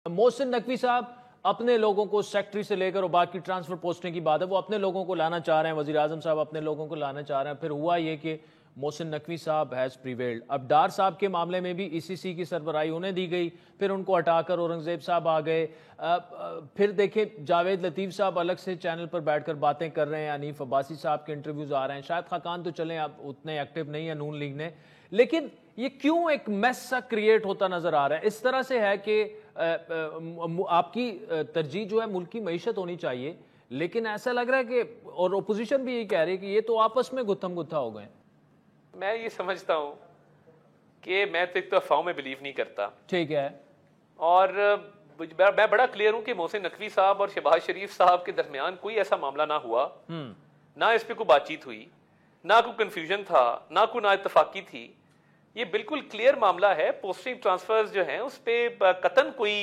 मोहसिन नकवी साहब अपने लोगों को सेक्रेटरी से लेकर और बाकी ट्रांसफर पोस्टिंग की बात है, वो अपने लोगों को लाना चाह रहे हैं, वजीर आजम साहब अपने लोगों को लाना चाह रहे हैं। फिर हुआ ये कि मोहसिन नकवी साहब हैज़ प्रीवेल्ड। अब डार साहब के मामले में भी ईसीसी की सरबराही उन्हें दी गई, फिर उनको हटाकर औरंगजेब साहब आ गए। फिर देखें जावेद लतीफ़ साहब अलग से चैनल पर बैठकर बातें कर रहे हैं, अनीफ अब्बासी साहब के इंटरव्यूज आ रहे हैं। शायद खाकान तो चलें अब उतने एक्टिव नहीं है नून लीग ने, लेकिन ये क्यों एक मैस सा क्रिएट होता नजर आ रहा है? इस तरह से है कि आपकी तरजीह जो है मुल्क की मईशत होनी चाहिए, लेकिन ऐसा लग रहा है कि और ओपोजिशन भी यही कह रही है कि ये तो आपस में गुत्थम गुत्था हो गए। मैं ये समझता हूं कि मैं तो एक तो अफवाहों में बिलीव नहीं करता, ठीक है, और मैं बड़ा क्लियर हूं कि मोहसिन नकवी साहब और शहबाज शरीफ साहब के दरमियान कोई ऐसा मामला ना हुआ, ना इस पे कोई बातचीत हुई, ना कोई कंफ्यूजन था, ना कोई ना इत्तफाकी थी। ये बिल्कुल क्लियर मामला है। पोस्टिंग ट्रांसफर्स जो हैं उस पर कतन कोई,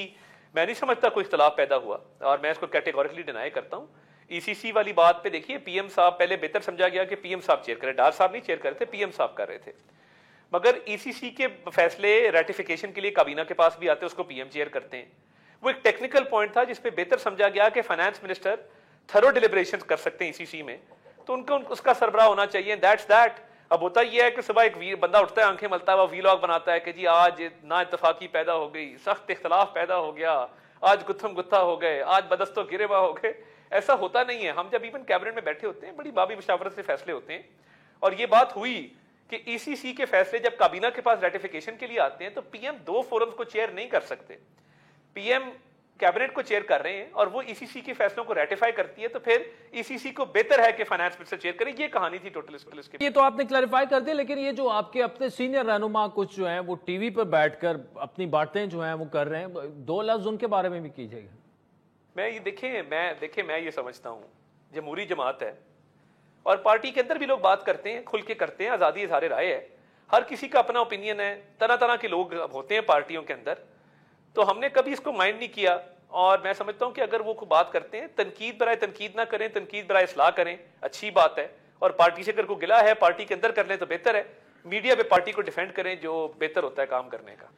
मैं नहीं समझता कोई इख्तलाफ पैदा हुआ, और मैं इसको कैटेगोरिकली डिनाई करता हूँ। ईसीसी वाली बात पे देखिए, पीएम साहब पहले बेहतर समझा गया कि पीएम साहब चेयर करें, डार साहब नहीं चेयर कर रहे थे, पीएम साहब कर रहे थे। मगर ईसीसी के फैसले रेटिफिकेशन के लिए काबीना के पास भी आते हैं, उसको पीएम चेयर करते हैं। वो एक टेक्निकल पॉइंट था जिसपे बेहतर समझा गया कि फाइनेंस मिनिस्टर थरो डिलिब्रेशन कर सकते हैं ईसीसी में, तो उनको उसका सरबराह होना चाहिए। That's that. अब होता यह है कि सुबह एक बंदा उठता है, आंखें मलता है, वो वीलॉग बनाता है कि जी आज ना इत्तफाकी पैदा हो गई, सख्त इख्तलाफ पैदा हो गया, आज गुत्थम गुत्था हो गए, आज बदस्तो गिरेबा हो गए। ऐसा होता नहीं है। हम जब इवन कैबिनेट में बैठे होते हैं, बड़ी बाबी मुशावरत से फैसले होते हैं, और ये बात हुई कि ईसीसी के फैसले जब काबीना के पास रेटिफिकेशन के लिए आते हैं तो पीएम दो फोरम्स को चेयर नहीं कर सकते। पीएम कैबिनेट को चेयर कर रहे हैं और वो ईसीसी के फैसलों को रेटिफाई करती है, तो फिर ईसीसी को बेहतर है कि फाइनेंस मिनिस्टर चेयर करें। ये कहानी थी टोटल इसके। ये तो आपने क्लैरिफाई कर दिया, लेकिन ये जो आपके अपने सीनियर रहनुमा कुछ जो हैं वो टीवी पर बैठकर अपनी बातें जो हैं वो कर रहे हैं, दो लफ्ज उनके बारे में भी कीजिएगा। मैं ये समझता हूं जमहूरी जमात है और पार्टी के अंदर भी लोग बात करते हैं, खुल के करते हैं, आजादी इज़हार राय है, हर किसी का अपना ओपिनियन है, तरह तरह के लोग होते हैं पार्टियों के अंदर, तो हमने कभी इसको माइंड नहीं किया। और मैं समझता हूं कि अगर वो बात करते हैं, तनकीद बराए तनकीद ना करें, तनकीद बराए इस्लाह करें, अच्छी बात है। और पार्टी से अगर कोई गिला है पार्टी के अंदर कर लें तो बेहतर है। मीडिया पे पार्टी को डिफेंड करें, जो बेहतर होता है काम करने का।